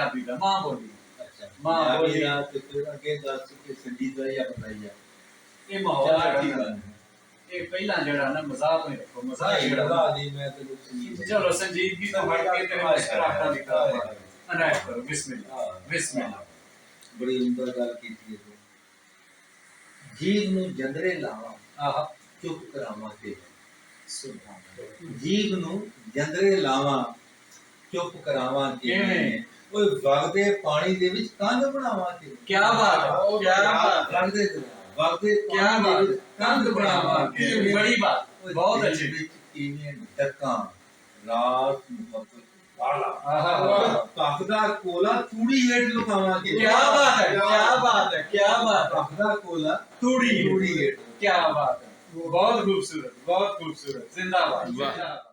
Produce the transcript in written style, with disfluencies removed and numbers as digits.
पंजाबी दा मां बोली अच्छा मां बोली रात फिर आगे 10 के संगीत या बताइए ये माहौल की जड़ा बात ये पहला जड़ा ना मजाक में रखो मजाक है जड़ा बता दी मैं तो संगीत चलो संजीदगी तो हट के तेरे मुस्कुराहटा की तरफ अनायत करो बिस्मिल्लाह बिस्मिल्लाह बड़ी उम्दा गल की थी तो जीव नु जंदरे लावा आहा चुप करावा के सुभान अल्लाह जीव नु जंदरे लावा चुप करावा के किवें ओए वगदे पानी दे विच कंध बनावा के क्या बात है क्या बात है वगदे क्या बात है कंध बनावा के बड़ी बात बहुत अच्छी किवें डक्का रात मोहब्बत वाला आहा पखदा कोला तूड़ी हेठ लुकावा के क्या बात है क्या बात है क्या बात है पखदा कोला तूड़ी हेठ क्या बात है बहुत खूबसूरत जिंदाबाद